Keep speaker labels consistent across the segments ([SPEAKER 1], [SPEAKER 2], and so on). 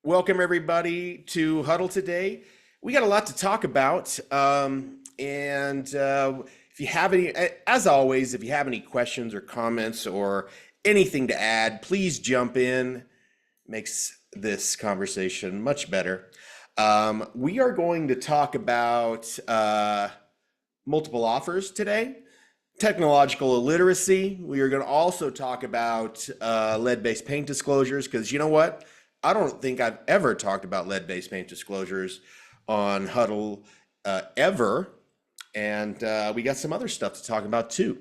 [SPEAKER 1] Welcome everybody to Huddle today. We got a lot to talk about, and if you have any, as always, if you have any questions or comments or anything to add, please jump in. Makes this conversation much better. We are going to talk about multiple offers today. Technological illiteracy. We are going to also talk about lead-based paint disclosures because you know what? I don't think I've ever talked about lead-based paint disclosures on Huddle ever, and we got some other stuff to talk about too.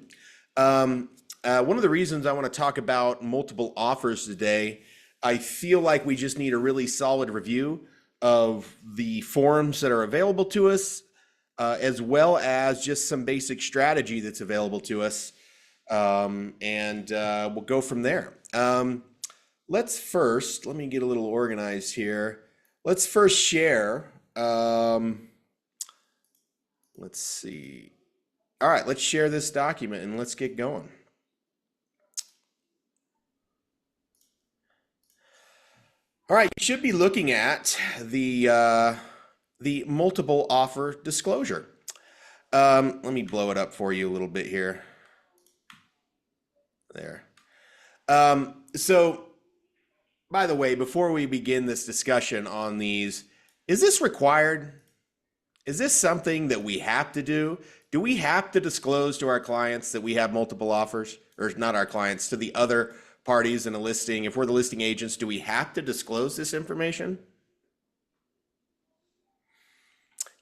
[SPEAKER 1] One of the reasons I want to talk about multiple offers today, I feel like we just need a really solid review of the forums that are available to us, as well as just some basic strategy that's available to us, and we'll go from there. Let me get a little organized here. Let's first share. Let's see. All right, let's share this document and let's get going. All right, you should be looking at the multiple offer disclosure. Let me blow it up for you a little bit here. There. So, by the way, before we begin this discussion on these, is this required? Is this something that we have to do? Do we have to disclose to our clients that we have multiple offers? Or not our clients, to the other parties in a listing? If we're the listing agents, do we have to disclose this information?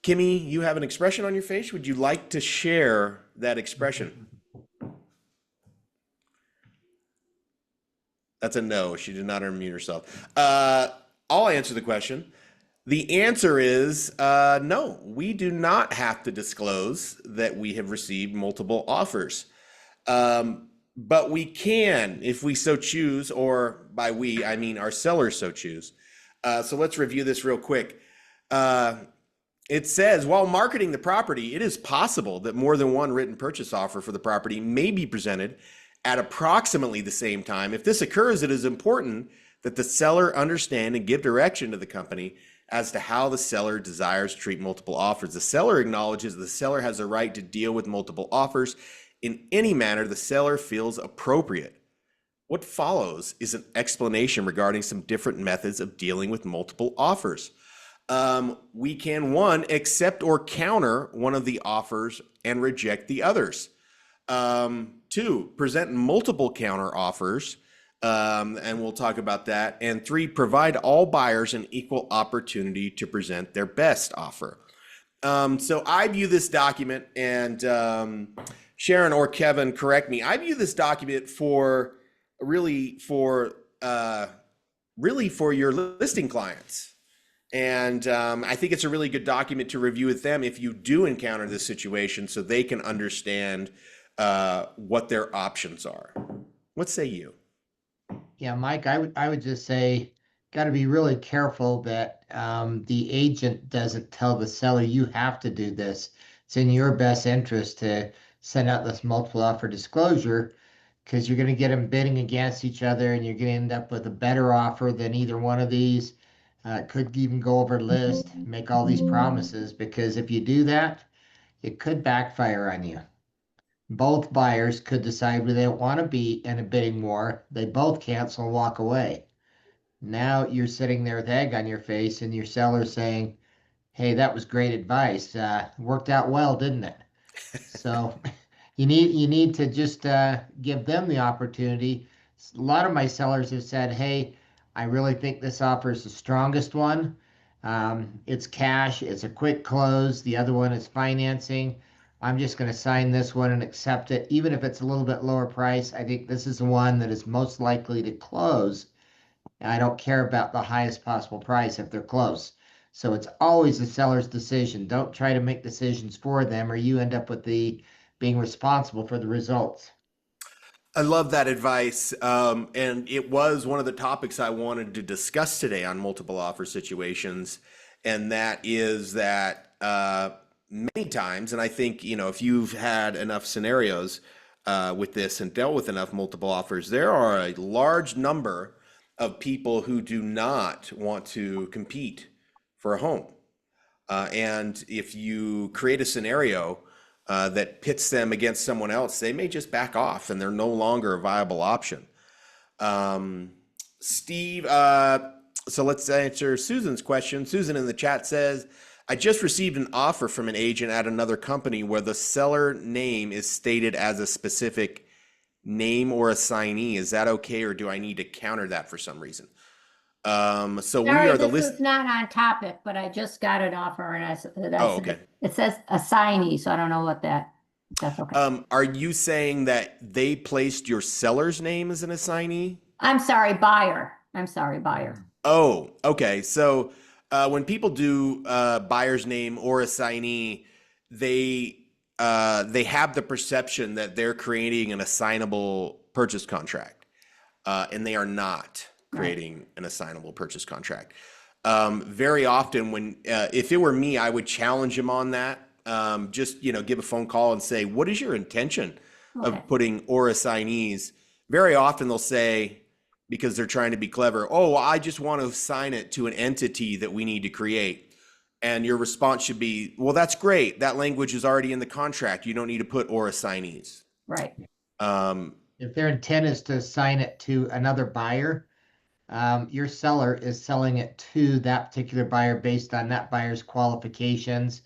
[SPEAKER 1] Kimmy, you have an expression on your face. Would you like to share that expression? That's a no. She did not unmute herself. I'll answer the question. The answer is no. We do not have to disclose that we have received multiple offers. But we can, if we so choose, or by we, I mean our sellers so choose. So let's review this real quick. It says, while marketing the property, it is possible that more than one written purchase offer for the property may be presented at approximately the same time. If this occurs, it is important that the seller understand and give direction to the company as to how the seller desires to treat multiple offers. The seller acknowledges the seller has a right to deal with multiple offers in any manner the seller feels appropriate. What follows is an explanation regarding some different methods of dealing with multiple offers. We can, one, accept or counter one of the offers and reject the others. Two, present multiple counter offers, and we'll talk about that. And three, provide all buyers an equal opportunity to present their best offer. So I view this document, and Sharon or Kevin, correct me. I view this document for your listing clients. And I think it's a really good document to review with them if you do encounter this situation so they can understand what their options are. What say you?
[SPEAKER 2] Yeah, Mike, I would just say, got to be really careful that the agent doesn't tell the seller, you have to do this. It's in your best interest to send out this multiple offer disclosure because you're going to get them bidding against each other and you're going to end up with a better offer than either one of these. Could even go over list, make all these promises, because if you do that, it could backfire on you. Both buyers could decide where they don't want to be in a bidding war. They both cancel and walk away. Now you're sitting there with egg on your face and your seller's saying, hey, that was great advice. Worked out well, didn't it? So you need to just give them the opportunity. A lot of my sellers have said, hey, I really think this offer is the strongest one. It's cash, it's a quick close. The other one is financing. I'm just going to sign this one and accept it. Even if it's a little bit lower price, I think this is the one that is most likely to close. And I don't care about the highest possible price if they're close. So it's always the seller's decision. Don't try to make decisions for them or you end up with being responsible for the results.
[SPEAKER 1] I love that advice. And it was one of the topics I wanted to discuss today on multiple offer situations. And that is that many times, and I think, if you've had enough scenarios with this and dealt with enough multiple offers, there are a large number of people who do not want to compete for a home. And if you create a scenario that pits them against someone else, they may just back off and they're no longer a viable option. Um, Steve, so let's answer Susan's question. Susan in the chat says, I just received an offer from an agent at another company where the seller name is stated as a specific name or assignee. Is that okay, or do I need to counter that for some reason? So we
[SPEAKER 3] Sorry,
[SPEAKER 1] are the
[SPEAKER 3] this
[SPEAKER 1] list.
[SPEAKER 3] is not on topic, but I just got an offer and I
[SPEAKER 1] Oh,
[SPEAKER 3] said,
[SPEAKER 1] okay.
[SPEAKER 3] it says assignee, so I don't know what that's okay.
[SPEAKER 1] Are you saying that they placed your seller's name as an assignee?
[SPEAKER 3] I'm sorry, buyer. I'm sorry, buyer.
[SPEAKER 1] Oh, okay. So when people do buyer's name or assignee, they have the perception that they're creating an assignable purchase contract, and they are not creating an assignable purchase contract. Very often, when if it were me, I would challenge them on that. Just give a phone call and say, "What is your intention
[SPEAKER 3] Okay.
[SPEAKER 1] of putting or assignees?" Very often, they'll say, because they're trying to be clever, "Oh, I just want to assign it to an entity that we need to create." And your response should be, "Well, that's great. That language is already in the contract. You don't need to put or assignees."
[SPEAKER 3] Right.
[SPEAKER 2] If their intent is to assign it to another buyer, your seller is selling it to that particular buyer based on that buyer's qualifications,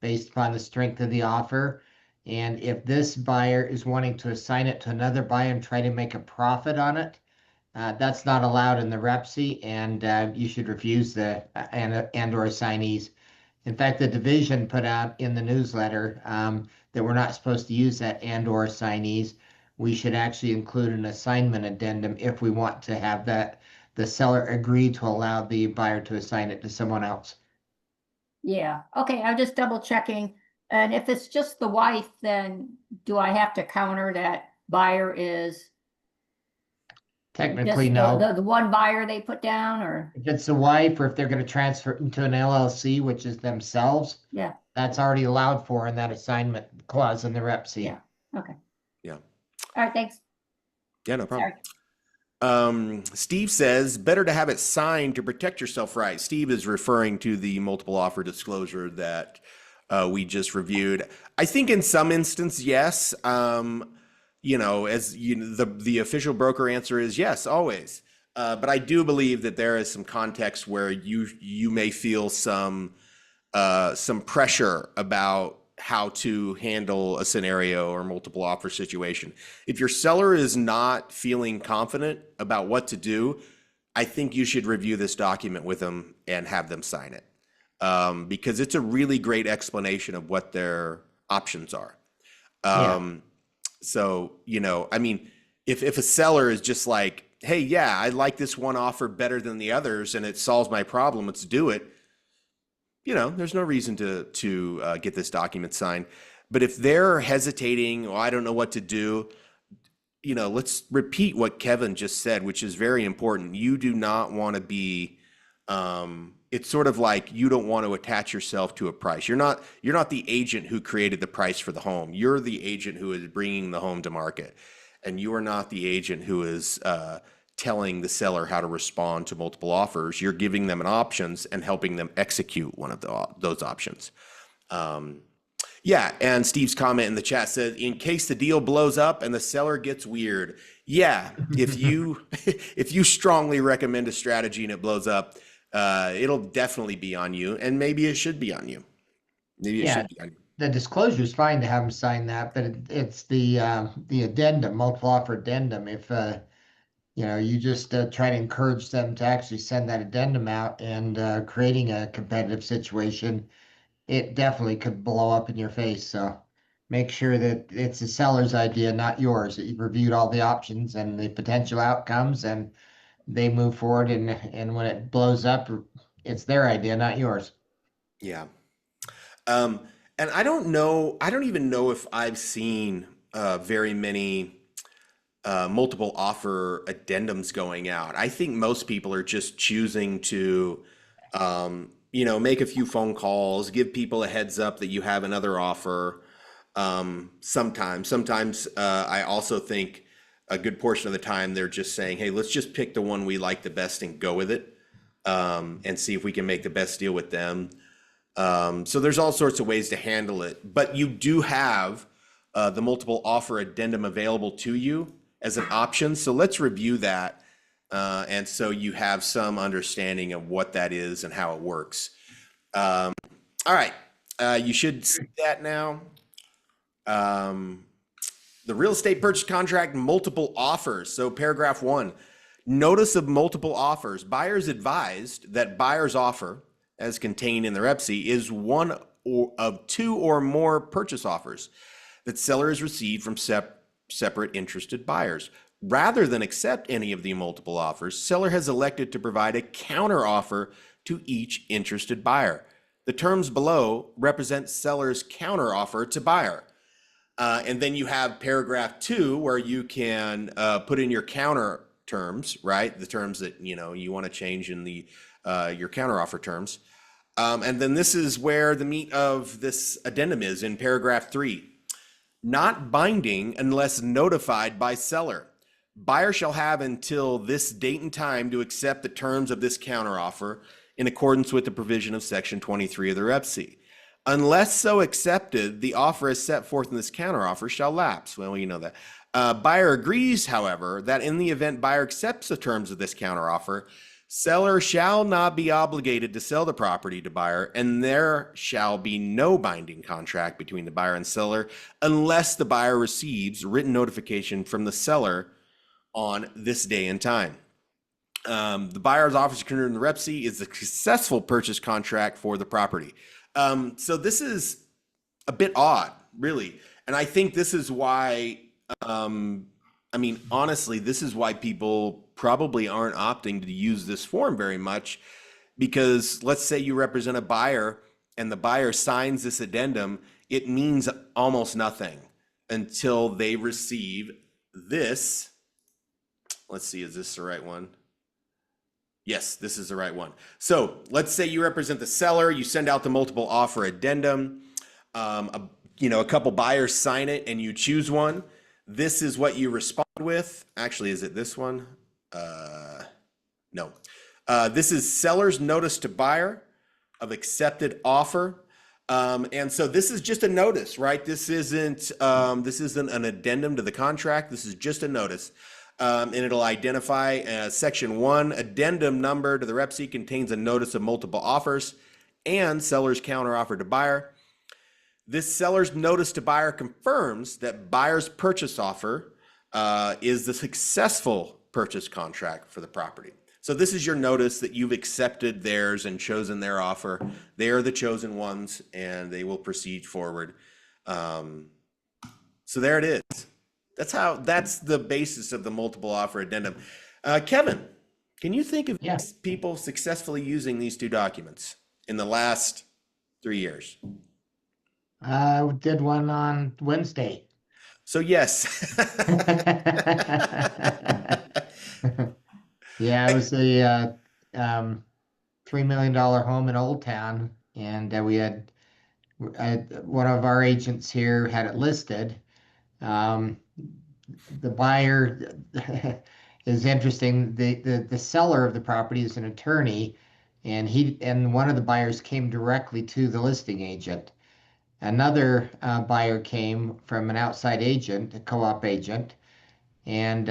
[SPEAKER 2] based upon the strength of the offer. And if this buyer is wanting to assign it to another buyer and try to make a profit on it, that's not allowed in the REPSI, and you should refuse the and or assignees. In fact, the division put out in the newsletter that we're not supposed to use that and or assignees. We should actually include an assignment addendum if we want to have that the seller agree to allow the buyer to assign it to someone else.
[SPEAKER 3] Yeah. Okay. I'm just double checking. And if it's just the wife, then do I have to counter that buyer is
[SPEAKER 2] Technically,
[SPEAKER 3] just
[SPEAKER 2] no.
[SPEAKER 3] the one buyer they put down, or?
[SPEAKER 2] If it's the wife, or if they're going to transfer it into an LLC, which is themselves,
[SPEAKER 3] Yeah.
[SPEAKER 2] that's already allowed for in that assignment clause in the REPSI.
[SPEAKER 3] Yeah. Okay.
[SPEAKER 1] Yeah.
[SPEAKER 3] All right. Thanks.
[SPEAKER 1] Yeah, no problem.
[SPEAKER 3] Sorry.
[SPEAKER 1] Steve says, better to have it signed to protect yourself, right? Steve is referring to the multiple offer disclosure that we just reviewed. I think in some instance, yes. As the official broker answer is yes, always. But I do believe that there is some context where you may feel some pressure about how to handle a scenario or multiple offer situation. If your seller is not feeling confident about what to do, I think you should review this document with them and have them sign it, because it's a really great explanation of what their options are. So, I mean, if a seller is just like, hey, yeah, I like this one offer better than the others and it solves my problem, let's do it. There's no reason to get this document signed. But if they're hesitating, I don't know what to do, let's repeat what Kevin just said, which is very important. You do not want to be, it's sort of like you don't want to attach yourself to a price. You're not the agent who created the price for the home. You're the agent who is bringing the home to market. And you are not the agent who is telling the seller how to respond to multiple offers. You're giving them an options and helping them execute one of those options. Yeah, and Steve's comment in the chat says, in case the deal blows up and the seller gets weird. Yeah, if you strongly recommend a strategy and it blows up, it'll definitely be on you, and maybe it should be on you. Maybe it should be on you.
[SPEAKER 2] The disclosure is fine to have them sign that, but it's the addendum, multiple offer addendum. If you just try to encourage them to actually send that addendum out and creating a competitive situation, it definitely could blow up in your face. So make sure that it's the seller's idea, not yours, that you've reviewed all the options and the potential outcomes, and they move forward. And when it blows up, it's their idea, not yours.
[SPEAKER 1] Yeah. And I don't even know if I've seen very many multiple offer addendums going out. I think most people are just choosing to, make a few phone calls, give people a heads up that you have another offer. Sometimes I also think a good portion of the time they're just saying, hey, let's just pick the one we like the best and go with it, and see if we can make the best deal with them. So there's all sorts of ways to handle it, but you do have the multiple offer addendum available to you as an option. So let's review that. And so you have some understanding of what that is and how it works. All right. You should see that now. The real estate purchase contract, multiple offers. So paragraph 1, notice of multiple offers. Buyers advised that buyer's offer, as contained in the REPC, is one of 2 or more purchase offers that seller has received from separate interested buyers. Rather than accept any of the multiple offers, seller has elected to provide a counter offer to each interested buyer. The terms below represent seller's counter offer to buyer. And then you have paragraph 2 where you can put in your counter terms, right? The terms that you want to change in the your counter offer terms. And then this is where the meat of this addendum is in paragraph 3. Not binding unless notified by seller. Buyer shall have until this date and time to accept the terms of this counteroffer in accordance with the provision of section 23 of the REPC. Unless so accepted, the offer as set forth in this counteroffer shall lapse. Well, you know that. Buyer agrees, however, that in the event buyer accepts the terms of this counteroffer, seller shall not be obligated to sell the property to buyer, and there shall be no binding contract between the buyer and seller unless the buyer receives written notification from the seller on this day and time. The buyer's offer secured in the REPC is the successful purchase contract for the property. So this is a bit odd, really. And I think this is why, honestly, this is why people probably aren't opting to use this form very much, because let's say you represent a buyer and the buyer signs this addendum, it means almost nothing until they receive this. Let's see, is this the right one? Yes, this is the right one. So let's say you represent the seller, you send out the multiple offer addendum, a couple buyers sign it and you choose one. This is what you respond with. Actually, is it this one? No. This is seller's notice to buyer of accepted offer. And so this is just a notice, right? This isn't an addendum to the contract. This is just a notice. And it'll identify section 1 addendum number to the REPC contains a notice of multiple offers and seller's counter offer to buyer. This seller's notice to buyer confirms that buyer's purchase offer is the successful purchase contract for the property. So this is your notice that you've accepted theirs and chosen their offer. They are the chosen ones and they will proceed forward. So there it is. That's the basis of the multiple offer addendum. Kevin, can you think of people successfully using these 2 documents in the last 3 years?
[SPEAKER 2] I did one on Wednesday.
[SPEAKER 1] So yes.
[SPEAKER 2] Yeah, it was a $3 million home in Old Town, and we had one of our agents here had it listed. The buyer is interesting. The seller of the property is an attorney, and one of the buyers came directly to the listing agent. Another buyer came from an outside agent, a co-op agent, and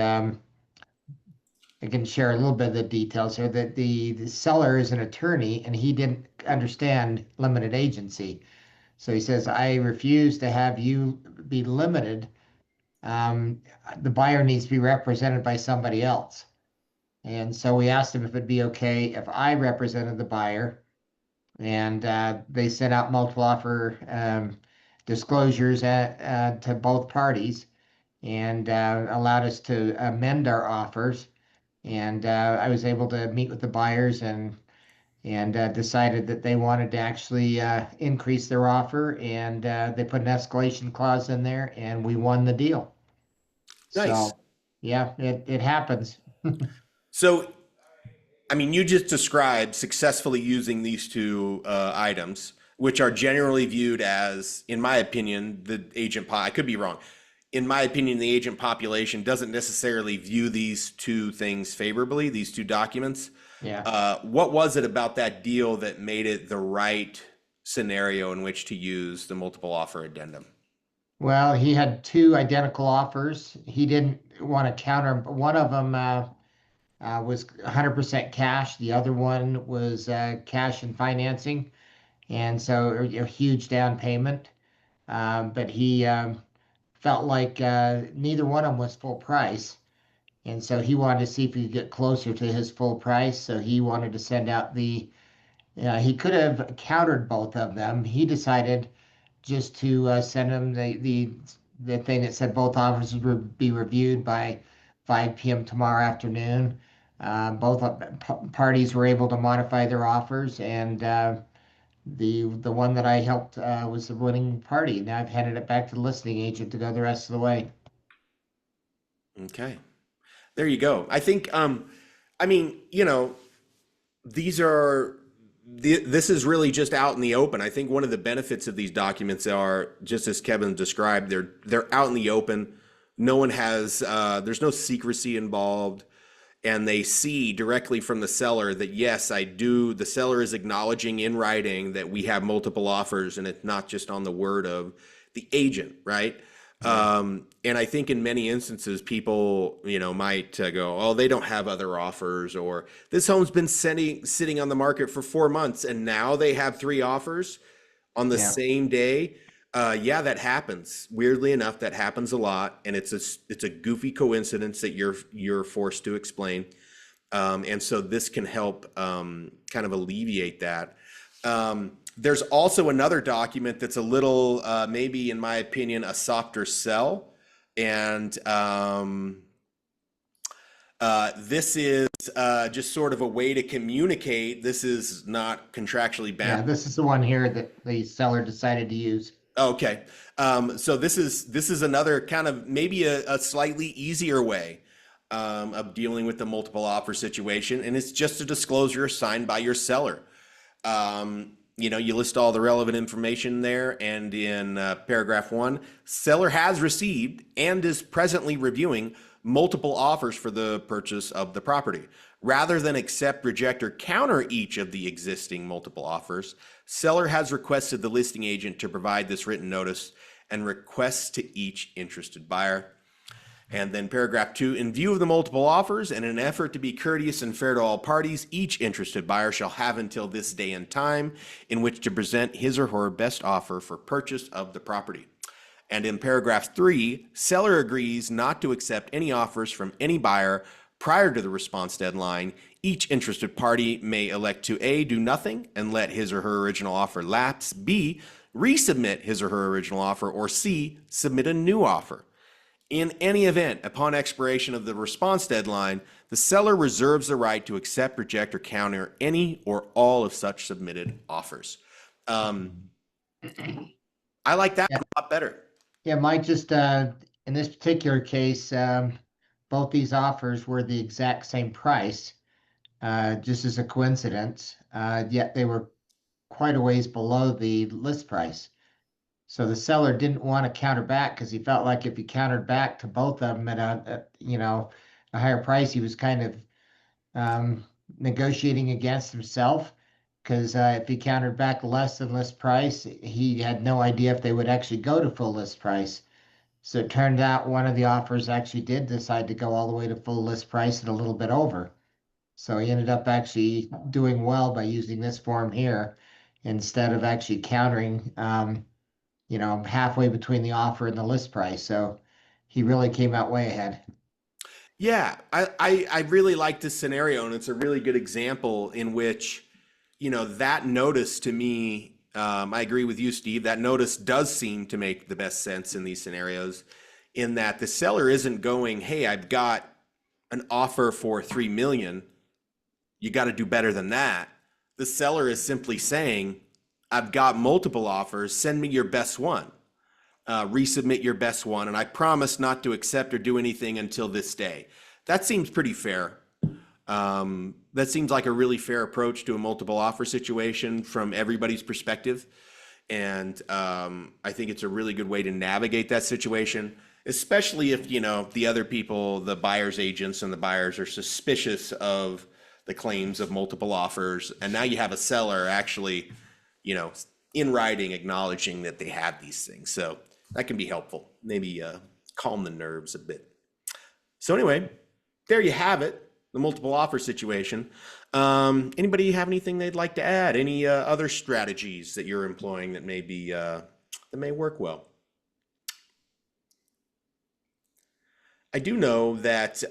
[SPEAKER 2] I can share a little bit of the details here. That the seller is an attorney, and he didn't understand limited agency, so he says, "I refuse to have you be limited. The buyer needs to be represented by somebody else." And so we asked him if it'd be okay if I represented the buyer, and they sent out multiple offer disclosures to both parties, and allowed us to amend our offers. And I was able to meet with the buyers and decided that they wanted to actually increase their offer, and they put an escalation clause in there, and we won the deal.
[SPEAKER 1] Nice.
[SPEAKER 2] So, yeah, it happens.
[SPEAKER 1] So, you just described successfully using these 2 items, which are generally viewed as, in my opinion, the agent pie. I could be wrong. in my opinion, the agent population doesn't necessarily view these two things favorably, these two documents.
[SPEAKER 2] Yeah.
[SPEAKER 1] What was it about that deal that made it the right scenario in which to use the multiple offer addendum?
[SPEAKER 2] Well, he had two identical offers. He didn't want to counter. One of them was 100% cash. The other one was cash and financing, and so a huge down payment. But he felt like neither one of them was full price. And so he wanted to see if he could get closer to his full price. So he wanted to send out he could have countered both of them. He decided just to send him the thing that said both offers would be reviewed by 5 p.m. tomorrow afternoon. Both parties were able to modify their offers, and the one that I helped was the winning party. Now I've handed it back to the listing agent to go the rest of the way.
[SPEAKER 1] Okay. There you go. I think, I mean, these are, this is really just out in the open. I think one of the benefits of these documents are, just as Kevin described, they're out in the open. No one has, there's no secrecy involved. And they see directly from the seller that, yes, I do. The seller is acknowledging in writing that we have multiple offers, and it's not just on the word of the agent, right? And I think in many instances, people, might go, oh, they don't have other offers, or this home's been sitting on the market for 4 months, and now they have 3 offers on the same day. Yeah, that happens. Weirdly enough, that happens a lot, and it's a goofy coincidence that you're forced to explain. And so this can help kind of alleviate that. There's also another document that's a little, maybe in my opinion, a softer sell. And this is just sort of a way to communicate. This is not contractually bound.
[SPEAKER 2] Yeah, this is the one here that the seller decided to use.
[SPEAKER 1] Okay. So this is another kind of maybe a slightly easier way of dealing with the multiple offer situation. And it's just a disclosure signed by your seller. You list all the relevant information there, and in paragraph 1, seller has received and is presently reviewing multiple offers for the purchase of the property. Rather than accept, reject, or counter each of the existing multiple offers, seller has requested the listing agent to provide this written notice and requests to each interested buyer. And then paragraph 2, in view of the multiple offers and in an effort to be courteous and fair to all parties, each interested buyer shall have until this day and time in which to present his or her best offer for purchase of the property. And in paragraph 3, seller agrees not to accept any offers from any buyer prior to the response deadline. Each interested party may elect to A, do nothing and let his or her original offer lapse, B, resubmit his or her original offer, or C, submit a new offer. In any event, upon expiration of the response deadline, the seller reserves the right to accept, reject, or counter any or all of such submitted offers. I like that a lot better.
[SPEAKER 2] Yeah, Mike, just in this particular case, both these offers were the exact same price, just as a coincidence, yet they were quite a ways below the list price. So the seller didn't want to counter back because he felt like if he countered back to both of them at a higher price, he was kind of negotiating against himself. Because if he countered back less than list price, he had no idea if they would actually go to full list price. So it turned out one of the offers actually did decide to go all the way to full list price and a little bit over. So he ended up actually doing well by using this form here instead of actually countering halfway between the offer and the list price. So he really came out way ahead.
[SPEAKER 1] Yeah, I really like this scenario, and it's a really good example in which, that notice to me, I agree with you, Steve, that notice does seem to make the best sense in these scenarios, in that the seller isn't going, hey, I've got an offer for 3 million. You got to do better than that. The seller is simply saying, I've got multiple offers. Send me your best one. Resubmit your best one. And I promise not to accept or do anything until this day. That seems pretty fair. That seems like a really fair approach to a multiple offer situation from everybody's perspective. And I think it's a really good way to navigate that situation. especially if, the other people, the buyer's agents and the buyers are suspicious of the claims of multiple offers. And now you have a seller actually, you know, in writing acknowledging that they have these things. So that can be helpful. Maybe calm the nerves a bit. So anyway, there you have it, the multiple offer situation. Anybody have anything they'd like to add? Any other strategies that you're employing that may be that may work well? I do know that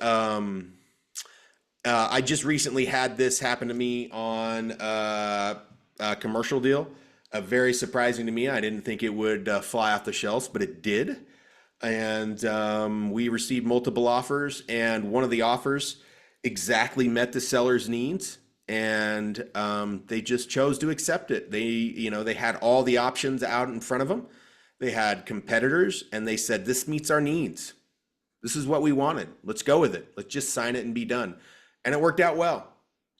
[SPEAKER 1] I just recently had this happen to me on a commercial deal. Very surprising to me. I didn't think it would fly off the shelves, but it did. And we received multiple offers, and one of the offers exactly met the seller's needs, and they just chose to accept it. They had all the options out in front of them. They had competitors, and they said, "This meets our needs. This is what we wanted. Let's go with it. Let's just sign it and be done." And it worked out well.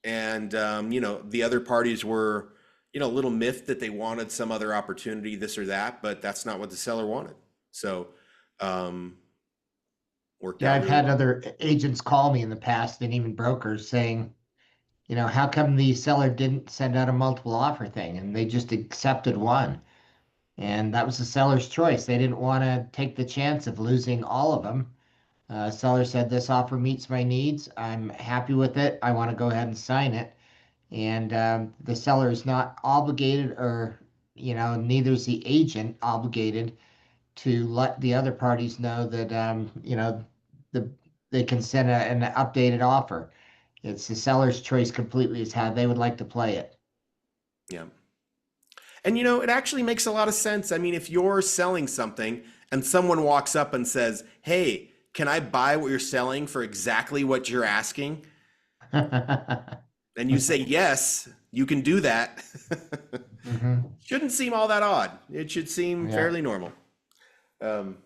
[SPEAKER 1] And the other parties were, a little miffed that they wanted some other opportunity, this or that, but that's not what the seller wanted. So worked
[SPEAKER 2] Yeah,
[SPEAKER 1] out
[SPEAKER 2] I've
[SPEAKER 1] really
[SPEAKER 2] had
[SPEAKER 1] well.
[SPEAKER 2] other agents call me in the past and even brokers saying, how come the seller didn't send out a multiple offer thing and they just accepted one? And that was the seller's choice. They didn't want to take the chance of losing all of them. Seller said, "This offer meets my needs. I'm happy with it. I want to go ahead and sign it." And the seller is not obligated, or, neither is the agent obligated to let the other parties know that, the they can send an updated offer. It's the seller's choice completely as how they would like to play it.
[SPEAKER 1] Yeah. And it actually makes a lot of sense. I mean, if you're selling something and someone walks up and says, "Hey, can I buy what you're selling for exactly what you're asking?" And you say, "Yes, you can do that."
[SPEAKER 2] Mhm.
[SPEAKER 1] Shouldn't seem all that odd. It should seem
[SPEAKER 2] Yeah.
[SPEAKER 1] fairly normal. Um,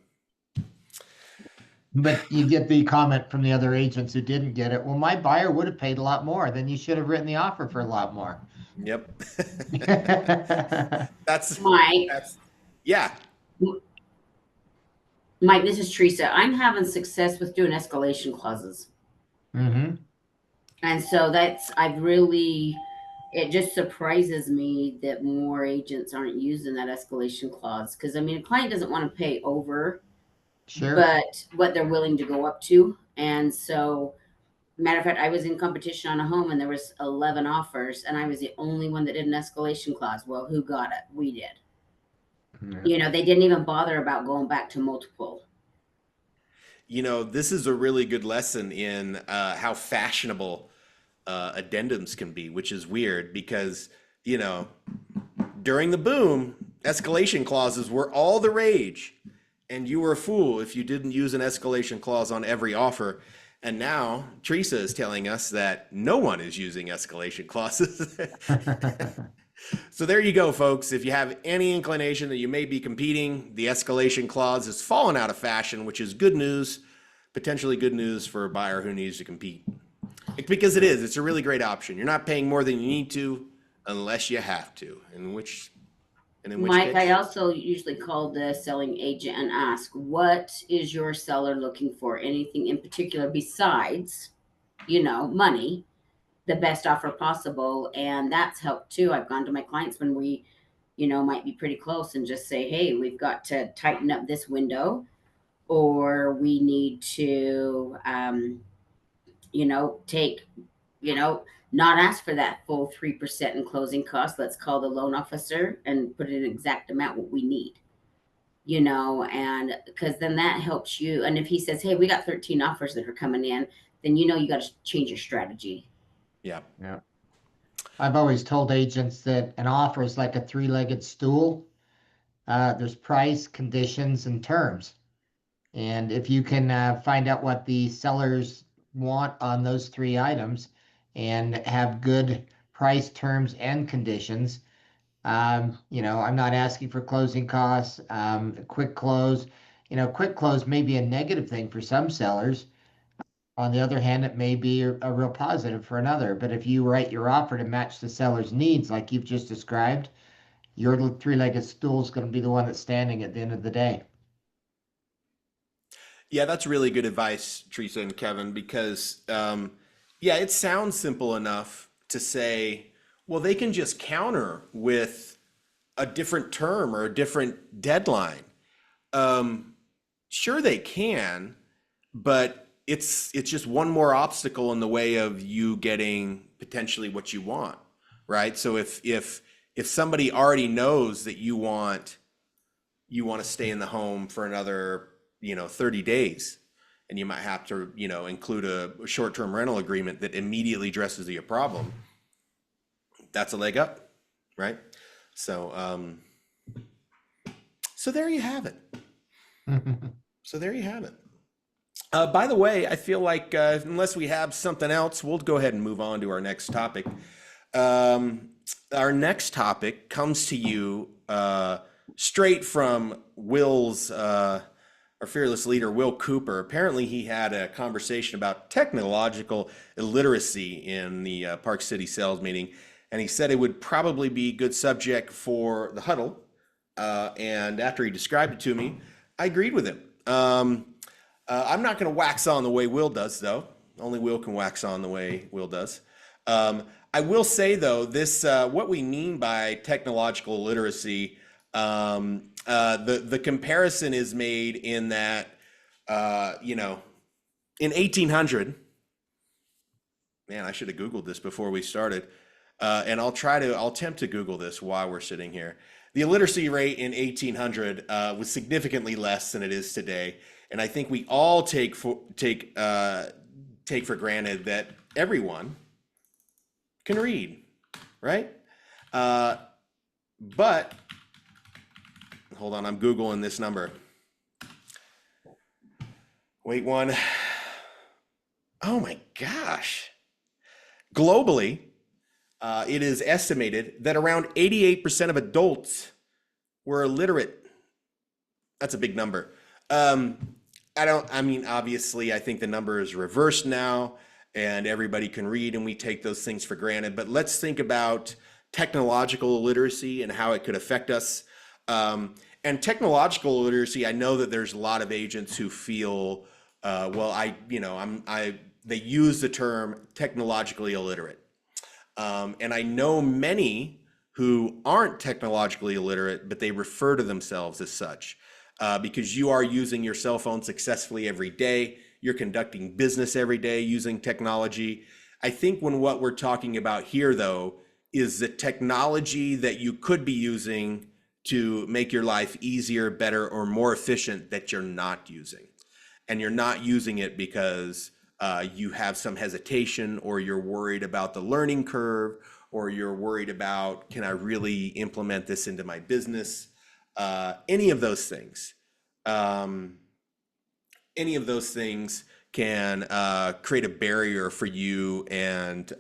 [SPEAKER 2] But you get the comment from the other agents who didn't get it. Well, my buyer would have paid a lot more. Then you should have written the offer for a lot more.
[SPEAKER 1] yep. That's
[SPEAKER 4] Mike,
[SPEAKER 1] that's yeah.
[SPEAKER 4] Mike, this is Teresa. I'm having success with doing escalation clauses.
[SPEAKER 2] Hmm.
[SPEAKER 4] And so it just surprises me that more agents aren't using that escalation clause. Cause I mean, a client doesn't want to pay over,
[SPEAKER 2] Sure.
[SPEAKER 4] but what they're willing to go up to. And so, matter of fact, I was in competition on a home and there was 11 offers and I was the only one that did an escalation clause. Well, who got it? We did.
[SPEAKER 2] Yeah.
[SPEAKER 4] They didn't even bother about going back to multiple.
[SPEAKER 1] This is a really good lesson in how fashionable addendums can be, which is weird because, during the boom, escalation clauses were all the rage. And you were a fool if you didn't use an escalation clause on every offer. And now Teresa is telling us that no one is using escalation clauses. So there you go, folks. If you have any inclination that you may be competing, the escalation clause has fallen out of fashion, which is good news, potentially good news for a buyer who needs to compete. Because it is. It's a really great option. You're not paying more than you need to unless you have to. In which
[SPEAKER 4] Mike,
[SPEAKER 1] case,
[SPEAKER 4] I also usually call the selling agent and ask, what is your seller looking for? Anything in particular besides, money, the best offer possible. And that's helped too. I've gone to my clients when we, might be pretty close and just say, hey, we've got to tighten up this window, or we need to, take, not ask for that full 3% in closing costs. Let's call the loan officer and put an exact amount what we need, and because then that helps you. And if he says, hey, we got 13 offers that are coming in, then you got to change your strategy.
[SPEAKER 1] yeah.
[SPEAKER 2] Yeah. I've always told agents that an offer is like a three-legged stool. There's price, conditions, and terms. And if you can find out what the sellers want on those three items and have good price, terms, and conditions, I'm not asking for closing costs, quick close. Quick close may be a negative thing for some sellers. On the other hand, it may be a real positive for another. But if you write your offer to match the seller's needs, like you've just described, your three-legged stool is going to be the one that's standing at the end of the day.
[SPEAKER 1] Yeah, that's really good advice, Teresa and Kevin, because yeah, it sounds simple enough to say, well, they can just counter with a different term or a different deadline. Sure, they can, but it's just one more obstacle in the way of you getting potentially what you want, right? So if somebody already knows that you want to stay in the home for another 30 days, and you might have to include a short-term rental agreement that immediately addresses your problem, that's a leg up, right? So so there you have it. So there you have it. By the way, I feel like unless we have something else, we'll go ahead and move on to our next topic. Our next topic comes to you straight from Will's, our fearless leader, Will Cooper. Apparently, he had a conversation about technological illiteracy in the Park City sales meeting, and he said it would probably be a good subject for the Huddle. And after he described it to me, I agreed with him. I'm not going to wax on the way Will does, though. Only Will can wax on the way Will does. I will say, though, this what we mean by technological literacy, the comparison is made in that, in 1800, man, I should have Googled this before we started. And I'll attempt to Google this while we're sitting here. The illiteracy rate in 1800 was significantly less than it is today. And I think we all take for granted that everyone can read, right? But hold on, I'm Googling this number. Wait one. Oh my gosh. Globally, it is estimated that around 88% of adults were illiterate. That's a big number. Obviously, I think the number is reversed now and everybody can read and we take those things for granted. But let's think about technological illiteracy and how it could affect us. And technological illiteracy, I know that there's a lot of agents who feel, they use the term technologically illiterate. And I know many who aren't technologically illiterate, but they refer to themselves as such because you are using your cell phone successfully every day. You're conducting business every day using technology. I think what we're talking about here, though, is the technology that you could be using to make your life easier, better, or more efficient that you're not using. And you're not using it because you have some hesitation, or you're worried about the learning curve, or you're worried about, can I really implement this into my business? Any of those things can create a barrier for you and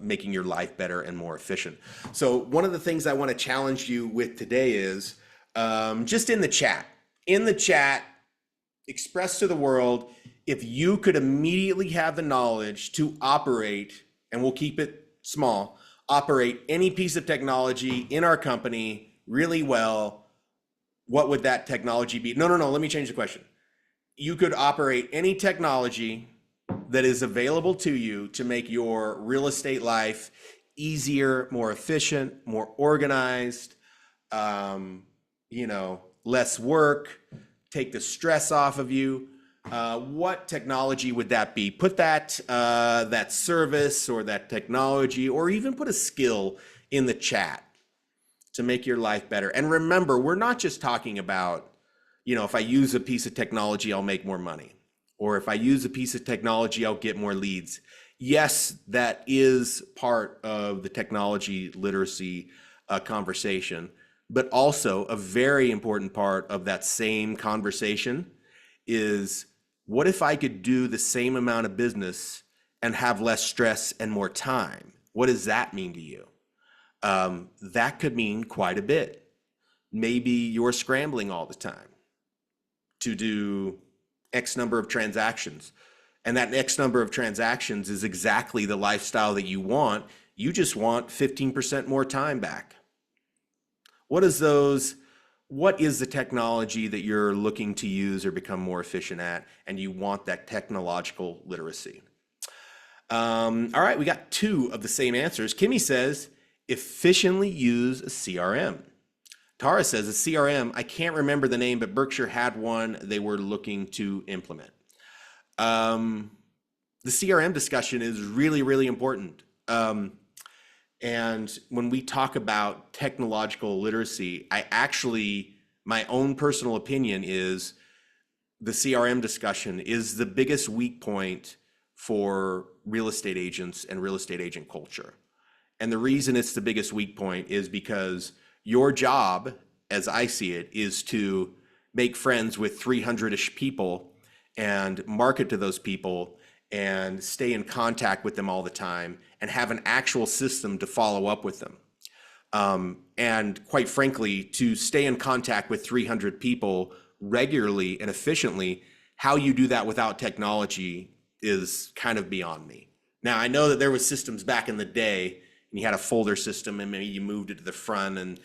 [SPEAKER 1] making your life better and more efficient. So one of the things I want to challenge you with today is just in the chat, express to the world, if you could immediately have the knowledge to operate, and we'll keep it small, operate any piece of technology in our company really well, what would that technology be? No, let me change the question. You could operate any technology that is available to you to make your real estate life easier, more efficient, more organized, less work, take the stress off of you. What technology would that be? Put that service or that technology, or even put a skill in the chat to make your life better. And remember, we're not just talking about, if I use a piece of technology, I'll make more money. Or if I use a piece of technology, I'll get more leads. Yes, that is part of the technology literacy conversation, but also a very important part of that same conversation is, what if I could do the same amount of business and have less stress and more time? What does that mean to you? That could mean quite a bit. Maybe you're scrambling all the time to do X number of transactions, and that X number of transactions is exactly the lifestyle that you want. You just want 15% more time back. What does what is the technology that you're looking to use or become more efficient at, and you want that technological literacy. All right, we got 2 of the same answers. Kimmy says, efficiently use a CRM. Tara says, a CRM, I can't remember the name, but Berkshire had one they were looking to implement. The CRM discussion is really, really important. And when we talk about technological literacy, my own personal opinion is the CRM discussion is the biggest weak point for real estate agents and real estate agent culture. And the reason it's the biggest weak point is because your job, as I see it, is to make friends with 300-ish people and market to those people and stay in contact with them all the time and have an actual system to follow up with them. And quite frankly, to stay in contact with 300 people regularly and efficiently, how you do that without technology is kind of beyond me. Now, I know that there was systems back in the day, and you had a folder system, and maybe you moved it to the front, and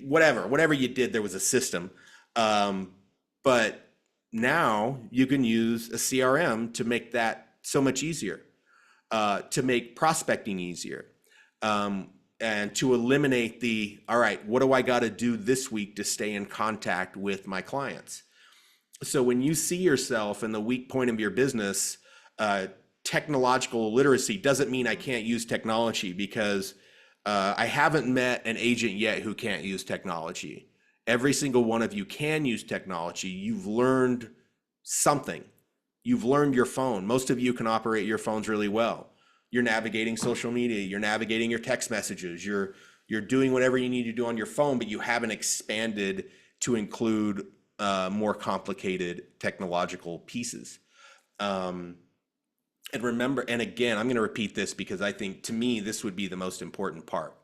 [SPEAKER 1] whatever you did, there was a system. But now you can use a CRM to make that so much easier, to make prospecting easier, and to eliminate all right, what do I got to do this week to stay in contact with my clients? So when you see yourself in the weak point of your business, technological literacy doesn't mean I can't use technology, because I haven't met an agent yet who can't use technology. Every single one of you can use technology. You've learned something. You've learned your phone. Most of you can operate your phones really well. You're navigating social media. You're navigating your text messages. You're doing whatever you need to do on your phone, but you haven't expanded to include more complicated technological pieces. And remember, and again, I'm going to repeat this because I think, to me, this would be the most important part.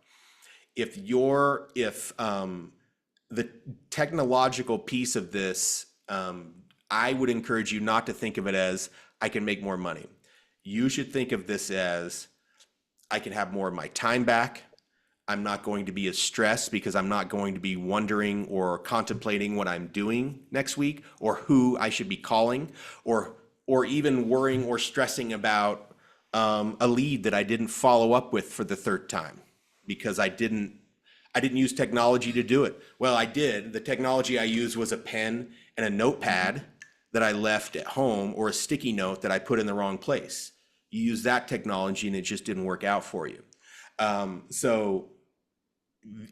[SPEAKER 1] If the technological piece of this, I would encourage you not to think of it as, I can make more money. You should think of this as, I can have more of my time back. I'm not going to be as stressed because I'm not going to be wondering or contemplating what I'm doing next week, or who I should be calling, or even worrying or stressing about a lead that I didn't follow up with for the 3rd time because I didn't use technology to do it. Well, I did. The technology I used was a pen and a notepad that I left at home, or a sticky note that I put in the wrong place. You use that technology and it just didn't work out for you. So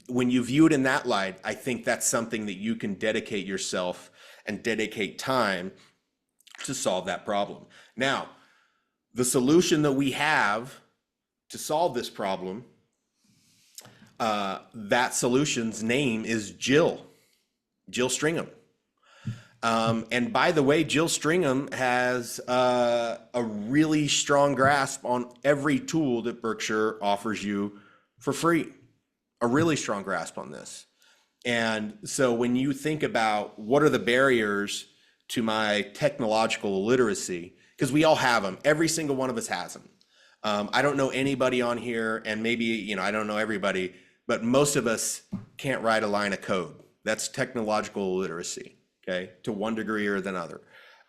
[SPEAKER 1] when you view it in that light, I think that's something that you can dedicate yourself and dedicate time to solve that problem. Now, the solution that we have to solve this problem, that solution's name is Jill Stringham. And by the way, Jill Stringham has a really strong grasp on every tool that Berkshire offers you for free, a really strong grasp on this. And so when you think about what are the barriers to my technological literacy, because we all have them, every single one of us has them. I don't know anybody on here, and maybe, I don't know everybody, but most of us can't write a line of code. That's technological literacy. Okay, to one degree or another.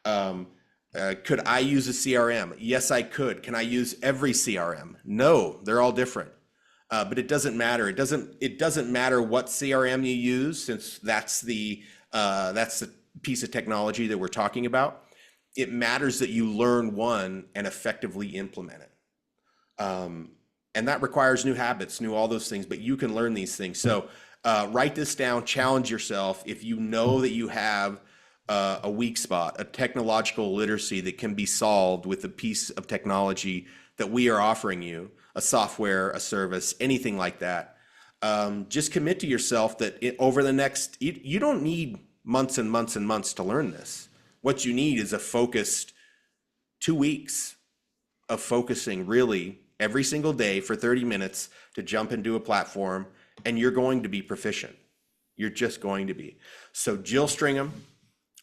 [SPEAKER 1] Could I use a CRM? Yes, I could. Can I use every CRM? No, they're all different. But it doesn't matter. It doesn't matter what CRM you use, since that's the piece of technology that we're talking about. It matters that you learn one and effectively implement it. And that requires new habits, all those things, but you can learn these things. So write this down, challenge yourself. If you know that you have a weak spot, a technological literacy that can be solved with a piece of technology that we are offering you, a software, a service, anything like that, just commit to yourself that over the next, you don't need months and months and months to learn this. What you need is a focused 2 weeks of focusing really every single day for 30 minutes to jump into a platform, and you're going to be proficient. You're just going to be. So Jill Stringham,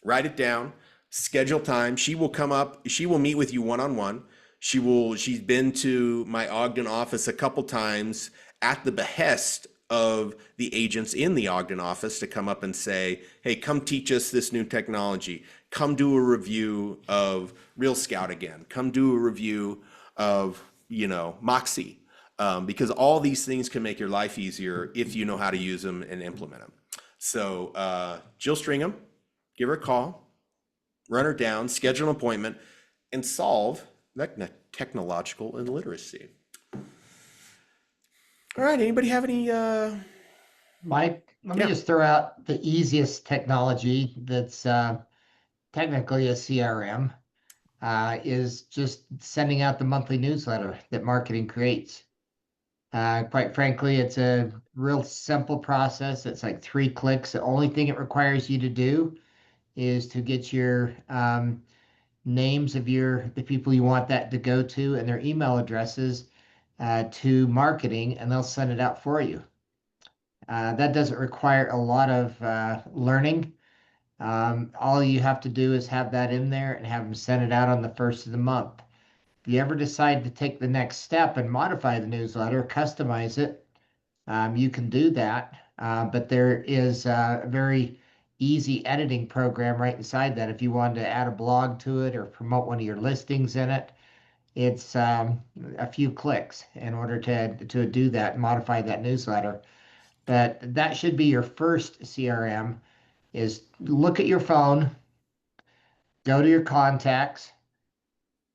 [SPEAKER 1] write it down, schedule time. She will come up, she will meet with you one-on-one. She's been to my Ogden office a couple times at the behest of the agents in the Ogden office to come up and say, hey, come teach us this new technology. Come do a review of Real Scout again. Come do a review of, Moxie. Because all these things can make your life easier if you know how to use them and implement them. So Jill Stringham, give her a call, run her down, schedule an appointment, and solve that technological illiteracy. All right, anybody have any?
[SPEAKER 2] Mike, let me
[SPEAKER 1] Yeah.
[SPEAKER 2] just throw out the easiest technology that's technically a CRM, is just sending out the monthly newsletter that marketing creates. Quite frankly, it's a real simple process. It's like 3 clicks. The only thing it requires you to do is to get your names of the people you want that to go to and their email addresses to marketing, and they'll send it out for you. That doesn't require a lot of learning. All you have to do is have that in there and have them send it out on the first of the month. If you ever decide to take the next step and modify the newsletter, customize it, you can do that. But there is a very easy editing program right inside that. If you wanted to add a blog to it or promote one of your listings in it, it's a few clicks in order to do that and modify that newsletter. But that should be your first CRM, is look at your phone, go to your contacts.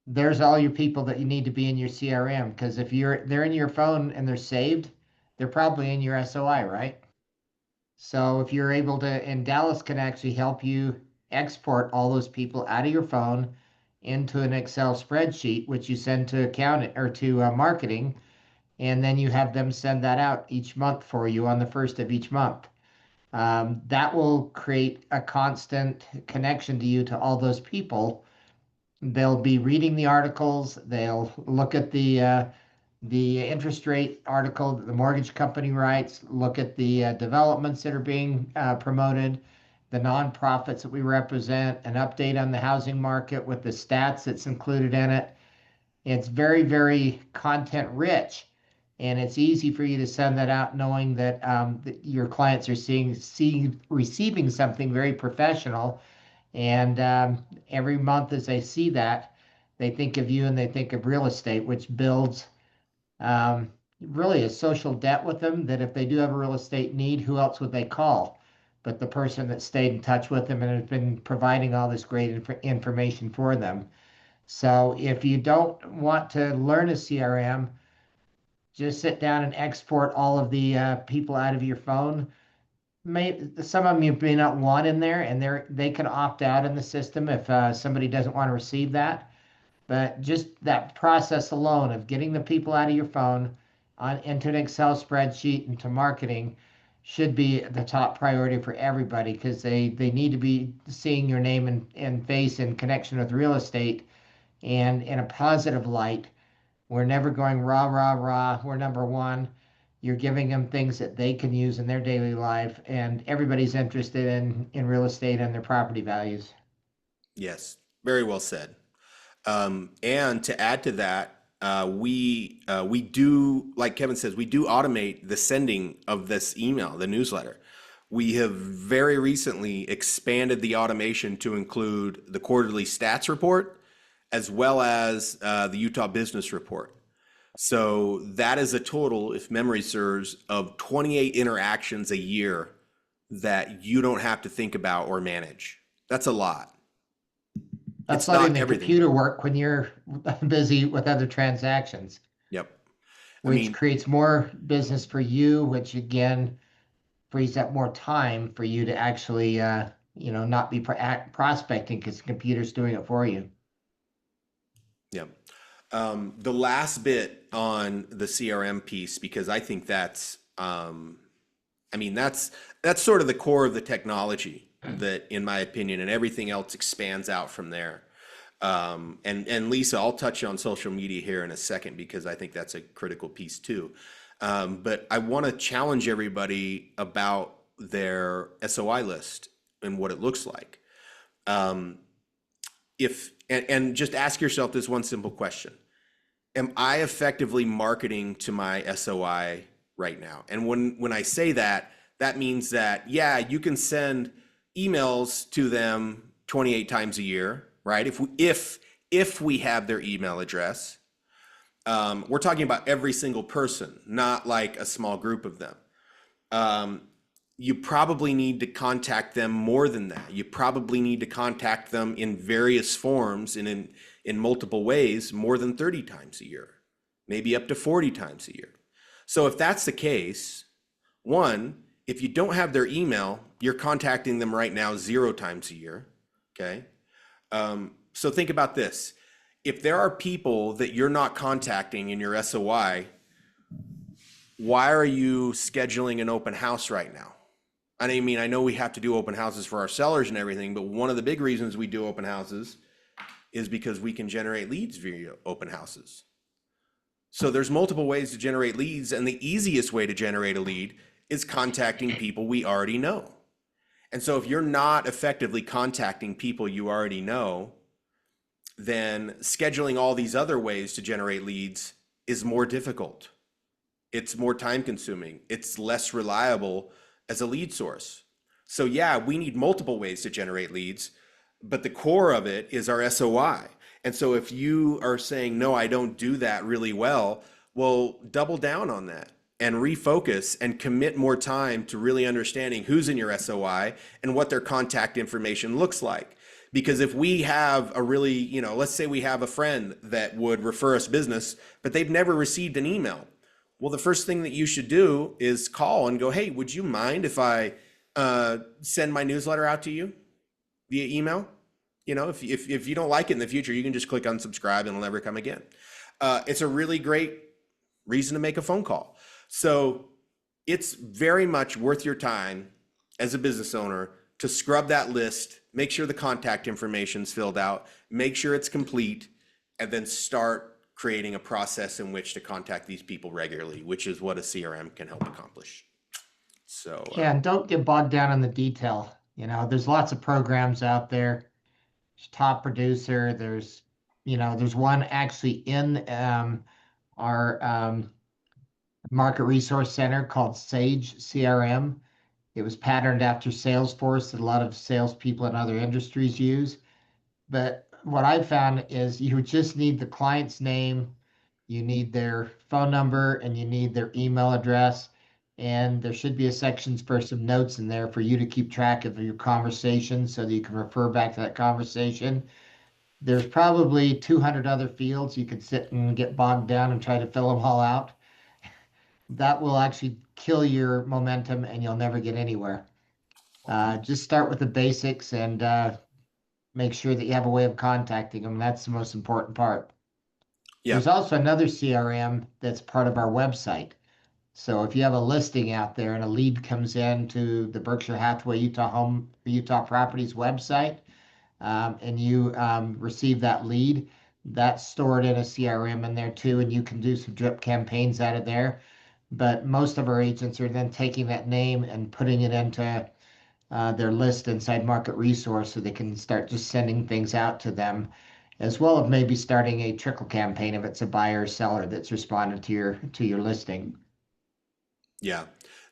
[SPEAKER 2] There's all your people that you need to be in your CRM, because if they're in your phone and they're saved, they're probably in your SOI, right? So if you're able to, and Dallas can actually help you export all those people out of your phone into an Excel spreadsheet, which you send to accounting or to marketing, and then you have them send that out each month for you on the first of each month. That will create a constant connection to you to all those people. They'll be reading the articles. They'll look at the interest rate article that the mortgage company writes, look at the developments that are being promoted, the nonprofits that we represent, an update on the housing market with the stats that's included in it. It's very, very content rich, and it's easy for you to send that out knowing that, that your clients are receiving something very professional. And every month as they see that, they think of you and they think of real estate, which builds really a social debt with them, that if they do have a real estate need, who else would they call but the person that stayed in touch with them and has been providing all this great information for them. So if you don't want to learn a CRM, just sit down and export all of the people out of your phone. Some of them you may not want in there, and they can opt out in the system if somebody doesn't want to receive that. But just that process alone of getting the people out of your phone into an Excel spreadsheet and to marketing should be the top priority for everybody, because they need to be seeing your name and face in connection with real estate and in a positive light. We're never going rah, rah, rah, we're number one. You're giving them things that they can use in their daily life, and everybody's interested in real estate and their property values.
[SPEAKER 1] Yes, very well said. And to add to that, we do, like Kevin says, we do automate the sending of this email, the newsletter. We have very recently expanded the automation to include the quarterly stats report, as well as the Utah Business Report. So that is a total, if memory serves, of 28 interactions a year that you don't have to think about or manage. That's a lot.
[SPEAKER 2] That's
[SPEAKER 1] It's
[SPEAKER 2] letting
[SPEAKER 1] not
[SPEAKER 2] the
[SPEAKER 1] everything.
[SPEAKER 2] computer work when you're busy with other transactions,
[SPEAKER 1] Yep.
[SPEAKER 2] which creates more business for you, which again frees up more time for you to actually, not be prospecting, because the computer's doing it for you.
[SPEAKER 1] Yeah. The last bit on the CRM piece, because I think that's sort of the core of the technology that, in my opinion, and everything else expands out from there. And Lisa, I'll touch on social media here in a second, because I think that's a critical piece too. But I want to challenge everybody about their SOI list and what it looks like. And just ask yourself this one simple question. Am I effectively marketing to my SOI right now. And when I say that, that means that, yeah, you can send emails to them 28 times a year, right? If we have their email address, we're talking about every single person, not like a small group of them. You probably need to contact them more than that. You probably need to contact them in various forms and in multiple ways more than 30 times a year, maybe up to 40 times a year. So if that's the case, one, if you don't have their email, you're contacting them right now 0 times a year, okay? So think about this. If there are people that you're not contacting in your SOI, why are you scheduling an open house right now? I mean, I know we have to do open houses for our sellers and everything, but one of the big reasons we do open houses is because we can generate leads via open houses. So there's multiple ways to generate leads, and the easiest way to generate a lead is contacting people we already know. And so if you're not effectively contacting people you already know, then scheduling all these other ways to generate leads is more difficult. It's more time consuming. It's less reliable as a lead source. So yeah, we need multiple ways to generate leads, but the core of it is our SOI. And so if you are saying, no, I don't do that really well, double down on that and refocus and commit more time to really understanding who's in your SOI and what their contact information looks like. Because if we have a really, let's say we have a friend that would refer us business, but they've never received an email. Well, the first thing that you should do is call and go, hey, would you mind if I send my newsletter out to you via email? If you don't like it in the future, you can just click unsubscribe and it'll never come again. It's a really great reason to make a phone call. So it's very much worth your time as a business owner to scrub that list, make sure the contact information is filled out, make sure it's complete, and then start creating a process in which to contact these people regularly, which is what a CRM can help accomplish. So
[SPEAKER 2] yeah, and don't get bogged down in the detail. There's lots of programs out there. There's Top Producer. There's one actually in our market resource center called Sage CRM. It was patterned after Salesforce that a lot of salespeople in other industries use. But what I found is you just need the client's name, you need their phone number, and you need their email address. And there should be a section for some notes in there for you to keep track of your conversation so that you can refer back to that conversation. There's probably 200 other fields. You could sit and get bogged down and try to fill them all out. That will actually kill your momentum and you'll never get anywhere. Just start with the basics and make sure that you have a way of contacting them. That's the most important part.
[SPEAKER 1] yeah,
[SPEAKER 2] There's also another CRM that's part of our website. So if you have a listing out there and a lead comes in to the Berkshire Hathaway Utah Properties website, and you receive that lead, that's stored in a CRM in there too, and you can do some drip campaigns out of there. But most of our agents are then taking that name and putting it into their list inside Market Resource so they can start just sending things out to them, as well as maybe starting a trickle campaign if it's a buyer or seller that's responded to your listing.
[SPEAKER 1] yeah,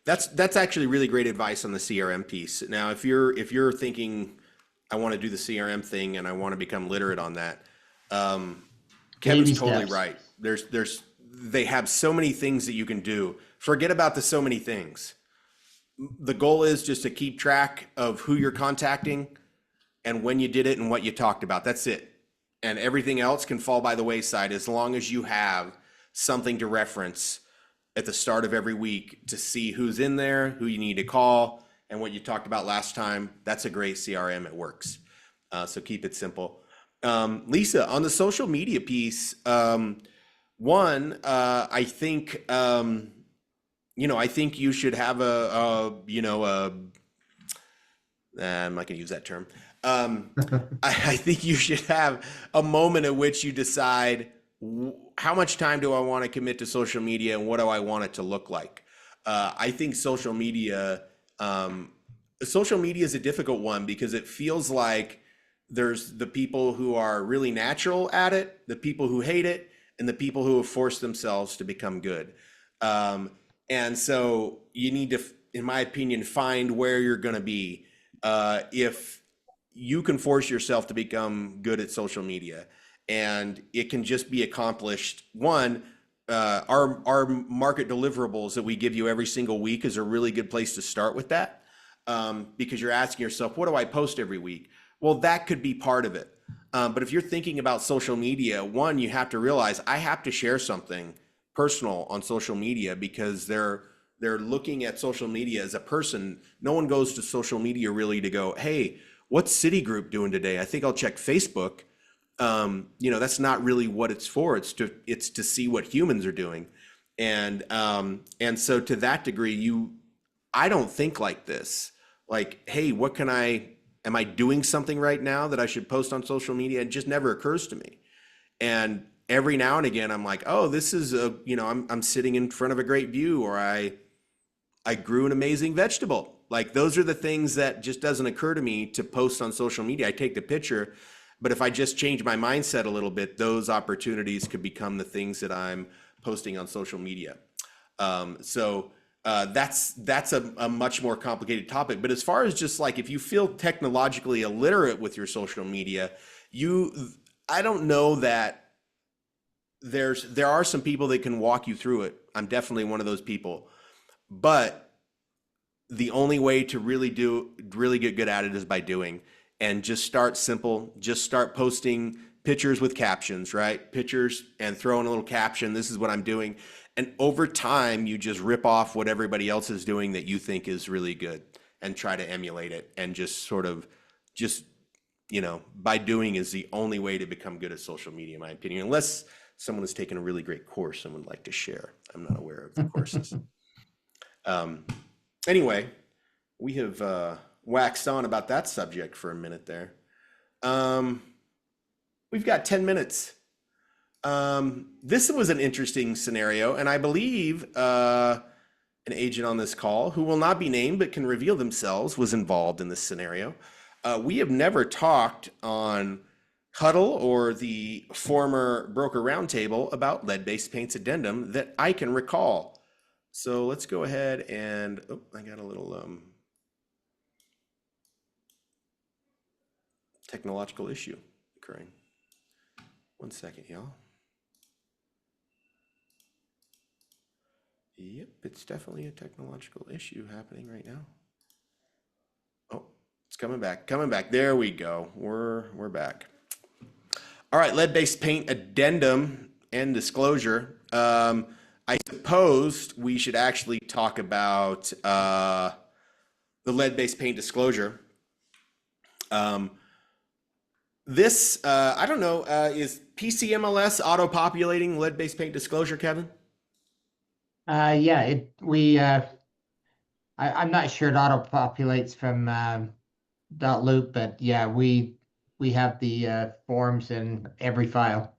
[SPEAKER 1] that's actually really great advice on the CRM piece. Now, if you're thinking, I want to do the CRM thing and I want to become literate on that, Kevin's totally right. They have so many things that you can do. Forget about the so many things. The goal is just to keep track of who you're contacting and when you did it and what you talked about. That's it. And everything else can fall by the wayside as long as you have something to reference at the start of every week to see who's in there, who you need to call, and what you talked about last time. That's a great CRM. It works. So keep it simple. Lisa, on the social media piece, I think, I think you should have I'm not gonna use that term. I think you should have a moment at which you decide how much time do I want to commit to social media and what do I want it to look like? I think social media is a difficult one because it feels like there's the people who are really natural at it, the people who hate it, and the people who have forced themselves to become good. And so you need to, in my opinion, find where you're going to be. If you can force yourself to become good at social media, and it can just be accomplished. One, our market deliverables that we give you every single week is a really good place to start with that, because you're asking yourself, what do I post every week? Well, that could be part of it. But if you're thinking about social media, one, you have to realize I have to share something personal on social media, because they're looking at social media as a person. No one goes to social media really to go, hey, what's Citigroup doing today? I think I'll check Facebook. That's not really what it's for. It's to see what humans are doing. And so to that degree, I don't think like this, like, hey, am I doing something right now that I should post on social media? It just never occurs to me. And every now and again, I'm like, oh, this is I'm sitting in front of a great view, or I grew an amazing vegetable. Like, those are the things that just doesn't occur to me to post on social media. I take the picture, but if I just change my mindset a little bit, those opportunities could become the things that I'm posting on social media. So that's a much more complicated topic. But as far as just like, if you feel technologically illiterate with your social media, I don't know that there are some people that can walk you through it. I'm definitely one of those people. But the only way to really get good at it is by doing. And just start simple. Just start posting pictures with captions, right? Pictures, and throw in a little caption. This is what I'm doing. And over time, you just rip off what everybody else is doing that you think is really good, and try to emulate it. And just by doing is the only way to become good at social media, in my opinion, unless someone has taken a really great course and would like to share. I'm not aware of the courses. Anyway, we have waxed on about that subject for a minute there. We've got 10 minutes. This was an interesting scenario, and I believe an agent on this call, who will not be named but can reveal themselves, was involved in this scenario. We have never talked on Huddle or the former broker roundtable about lead-based paints addendum that I can recall. So let's go ahead and, I got a little technological issue occurring. One second, y'all. Yep, it's definitely a technological issue happening right now. Oh, it's coming back. There we go. We're back. All right, lead-based paint addendum and disclosure. I suppose we should actually talk about the lead-based paint disclosure. This, I don't know, is PCMLS auto-populating lead-based paint disclosure, Kevin?
[SPEAKER 2] Yeah, I'm not sure it auto-populates from .loop, but yeah, we have the forms in every file.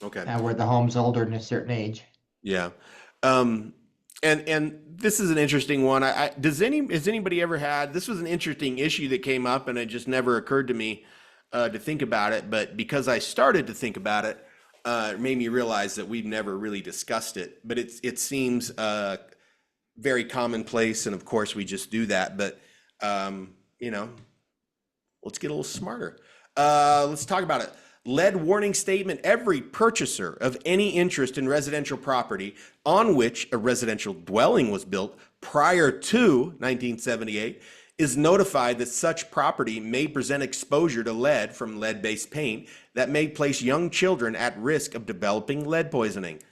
[SPEAKER 1] Okay.
[SPEAKER 2] Where the home's older than a certain age.
[SPEAKER 1] Yeah. And this is an interesting one. Has anybody ever had, this was an interesting issue that came up, and it just never occurred to me to think about it. But because I started to think about it, it made me realize that we've never really discussed it. But it seems very commonplace, and of course we just do that. But let's get a little smarter. Let's talk about it. Lead warning statement. Every purchaser of any interest in residential property on which a residential dwelling was built prior to 1978 is notified that such property may present exposure to lead from lead-based paint that may place young children at risk of developing lead poisoning.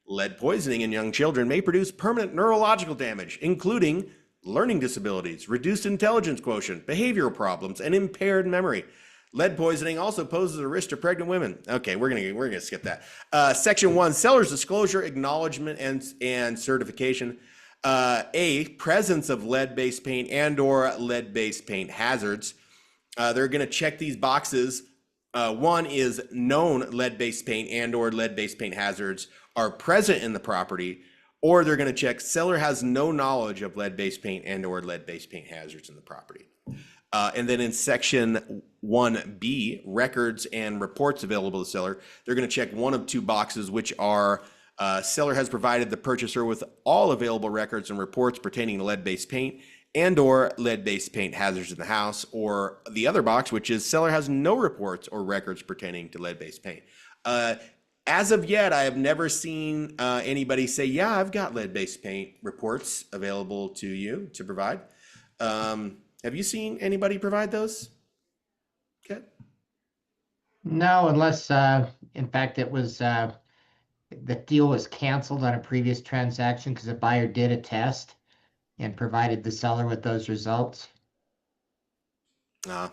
[SPEAKER 1] Lead poisoning in young children may produce permanent neurological damage, including learning disabilities, reduced intelligence quotient, behavioral problems, and impaired memory. Lead poisoning also poses a risk to pregnant women. Okay, we're gonna skip that. Section 1, seller's disclosure, acknowledgement, and certification. Presence of lead-based paint and/or lead-based paint hazards. They're gonna check these boxes. One is known lead-based paint and/or lead-based paint hazards are present in the property, or they're gonna check seller has no knowledge of lead-based paint and/or lead-based paint hazards in the property. And then in section 1B, records and reports available to the seller, they're going to check one of two boxes, which are Seller has provided the purchaser with all available records and reports pertaining to lead-based paint and/or lead-based paint hazards in the house, or the other box, which is seller has no reports or records pertaining to lead-based paint. As of yet, I have never seen anybody say, yeah, I've got lead-based paint reports available to you to provide. Have you seen anybody provide those? Okay.
[SPEAKER 2] No, unless, in fact, it was, the deal was canceled on a previous transaction because the buyer did a test and provided the seller with those results.
[SPEAKER 1] I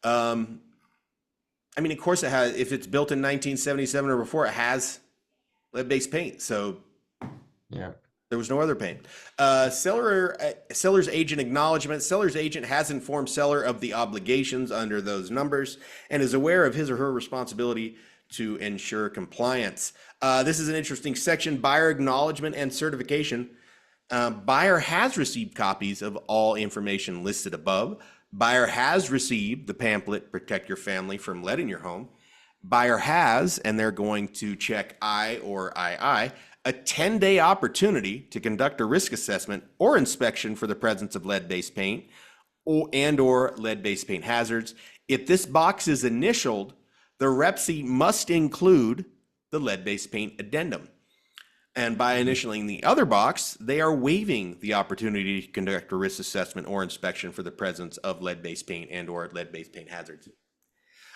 [SPEAKER 1] mean, of course it has, if it's built in 1977 or before, it has lead-based paint. So
[SPEAKER 2] Yeah.
[SPEAKER 1] there was no other paint. Seller's agent acknowledgement. Seller's agent has informed seller of the obligations under those numbers and is aware of his or her responsibility to ensure compliance. This is an interesting section, buyer acknowledgement and certification. Buyer has received copies of all information listed above. Buyer has received the pamphlet, Protect Your Family from Lead in Your Home. Buyer has, and they're going to check I or II, a 10-day opportunity to conduct a risk assessment or inspection for the presence of lead-based paint or lead-based paint hazards. If this box is initialed, the REPSI must include the lead-based paint addendum. And by initialing the other box, they are waiving the opportunity to conduct a risk assessment or inspection for the presence of lead-based paint and or lead-based paint hazards.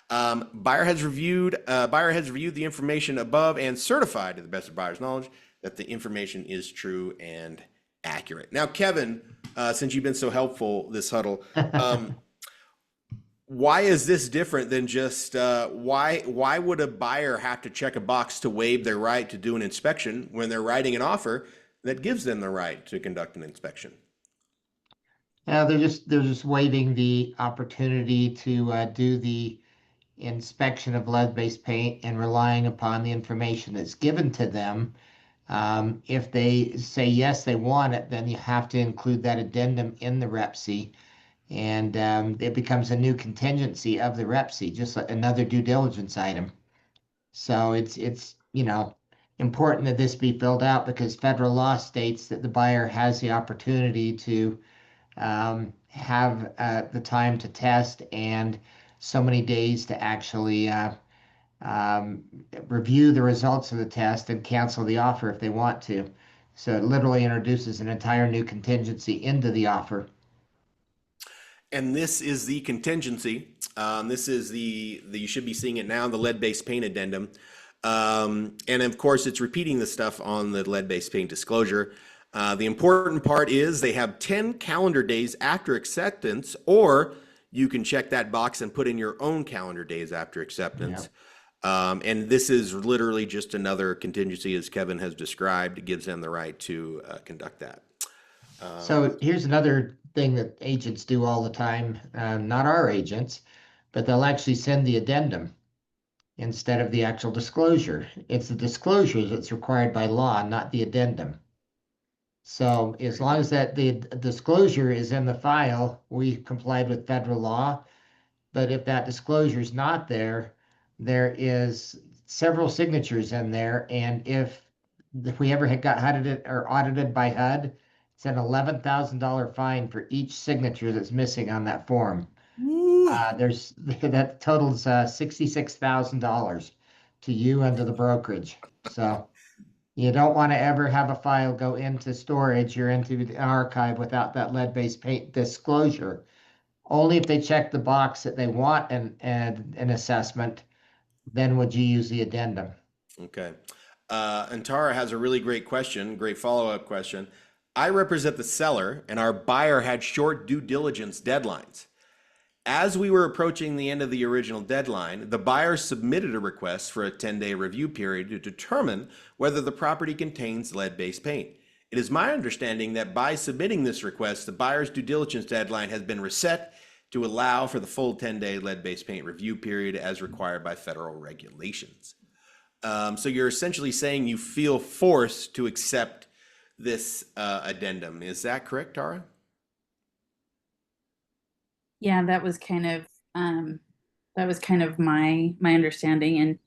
[SPEAKER 1] Buyer has reviewed the information above and certified to the best of buyer's knowledge that the information is true and accurate. Now, Kevin, since you've been so helpful this huddle, why is this different than just why would a buyer have to check a box to waive their right to do an inspection when they're writing an offer that gives them the right to conduct an inspection?
[SPEAKER 2] They're just waiving the opportunity to do the inspection of lead-based paint and relying upon the information that's given to them. If they say yes, they want it, then you have to include that addendum in the REPSI, and it becomes a new contingency of the REPSI, just like another due diligence item. So it's important that this be filled out because federal law states that the buyer has the opportunity to have the time to test and so many days to actually review the results of the test and cancel the offer if they want to. So it literally introduces an entire new contingency into the offer.
[SPEAKER 1] And this is the contingency. This is you should be seeing it now, the lead-based paint addendum. And of course, it's repeating the stuff on the lead-based paint disclosure. The important part is they have 10 calendar days after acceptance, or you can check that box and put in your own calendar days after acceptance. Yeah. And this is literally just another contingency, as Kevin has described. It gives them the right to conduct that.
[SPEAKER 2] So here's another thing that agents do all the time, not our agents, but they'll actually send the addendum instead of the actual disclosure. It's the disclosure that's required by law, not the addendum. So as long as that the disclosure is in the file, we complied with federal law. But if that disclosure is not there, there is several signatures in there. And if we ever got audited by HUD, it's an $11,000 fine for each signature that's missing on that form. That totals $66,000 to you and to the brokerage. So you don't want to ever have a file go into storage or into the archive without that lead-based paint disclosure. Only if they check the box that they want an assessment, then would you use the addendum.
[SPEAKER 1] Okay. And Tara has a really great question, great follow-up question. I represent the seller and our buyer had short due diligence deadlines. As we were approaching the end of the original deadline, the buyer submitted a request for a 10-day review period to determine whether the property contains lead-based paint. It is my understanding that by submitting this request, the buyer's due diligence deadline has been reset to allow for the full 10-day lead-based paint review period as required by federal regulations. So you're essentially saying you feel forced to accept this addendum. Is that correct, Tara?
[SPEAKER 5] Yeah, that was kind of my understanding,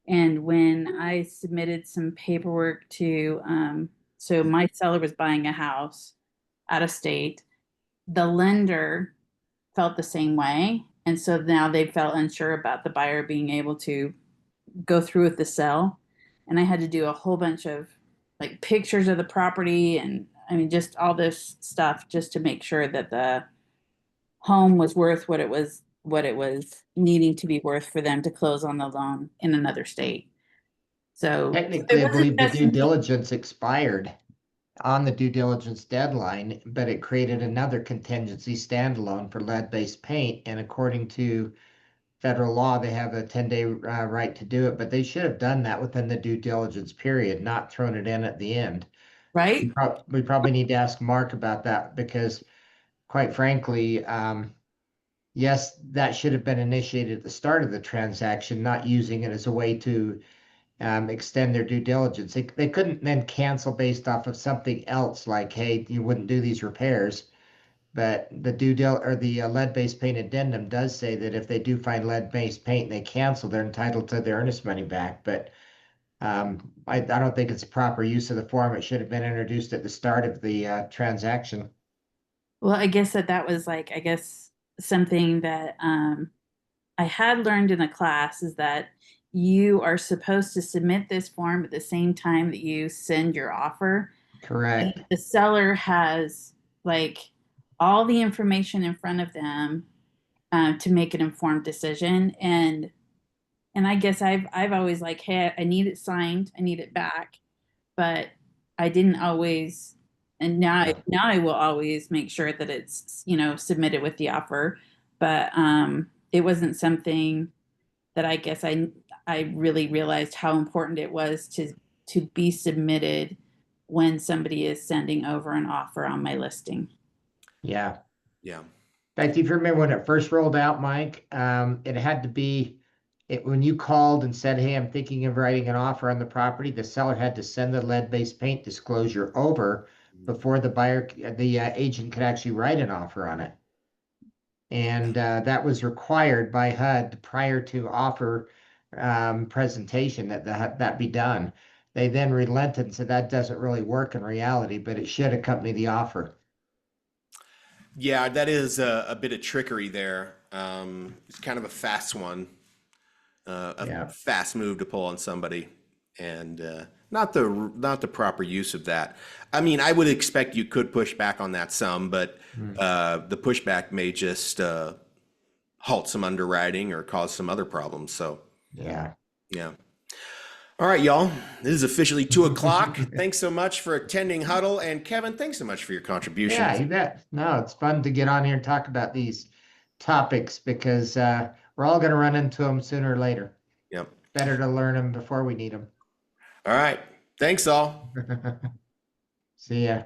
[SPEAKER 5] And when I submitted some paperwork to, so my seller was buying a house out of state, the lender felt the same way. And so now they felt unsure about the buyer being able to go through with the sale. And I had to do a whole bunch of like pictures of the property and I mean, just all this stuff just to make sure that the home was worth what it was needing to be worth for them to close on the loan in another state. So
[SPEAKER 2] Technically, I
[SPEAKER 5] it wasn't
[SPEAKER 2] believe the
[SPEAKER 5] just
[SPEAKER 2] due
[SPEAKER 5] me.
[SPEAKER 2] diligence expired on the due diligence deadline, but it created another contingency standalone for lead-based paint. And according to federal law, they have a 10-day right to do it, but they should have done that within the due diligence period, not thrown it in at the end.
[SPEAKER 5] Right?
[SPEAKER 2] We probably need to ask Mark about that because, quite frankly, yes, that should have been initiated at the start of the transaction, not using it as a way to extend their due diligence. They couldn't then cancel based off of something else, like, hey, you wouldn't do these repairs. But the lead-based paint addendum does say that if they do find lead-based paint and they cancel, they're entitled to their earnest money back. But I don't think it's a proper use of the form. It should have been introduced at the start of the transaction.
[SPEAKER 5] Well, I guess that was like, I guess something that I had learned in a class is that you are supposed to submit this form at the same time that you send your offer.
[SPEAKER 2] Correct.
[SPEAKER 5] The seller has like all the information in front of them to make an informed decision. And I guess I've always like, hey, I need it signed, I need it back, but I didn't always. And now I will always make sure that it's submitted with the offer, but it wasn't something that I guess I really realized how important it was to be submitted when somebody is sending over an offer on my listing.
[SPEAKER 2] Yeah.
[SPEAKER 1] Yeah.
[SPEAKER 2] In fact, if you remember when it first rolled out, Mike, it had to be when you called and said, hey, I'm thinking of writing an offer on the property, the seller had to send the lead-based paint disclosure over before the agent could actually write an offer on it. And that was required by HUD prior to offer presentation that be done. They then relented and said that doesn't really work in reality, but it should accompany the offer.
[SPEAKER 1] Yeah, that is a bit of trickery there. It's kind of a fast one,
[SPEAKER 2] Yeah.
[SPEAKER 1] fast move to pull on somebody, and not the proper use of that. I mean, I would expect you could push back on that some, but the pushback may just halt some underwriting or cause some other problems. So
[SPEAKER 2] Yeah.
[SPEAKER 1] yeah. All right, y'all. This is officially 2:00. Thanks so much for attending Huddle, and Kevin, thanks so much for your contributions.
[SPEAKER 2] Yeah, you bet. No, it's fun to get on here and talk about these topics because we're all going to run into them sooner or later.
[SPEAKER 1] Yep.
[SPEAKER 2] Better to learn them before we need them.
[SPEAKER 1] All right. Thanks, all.
[SPEAKER 2] See ya.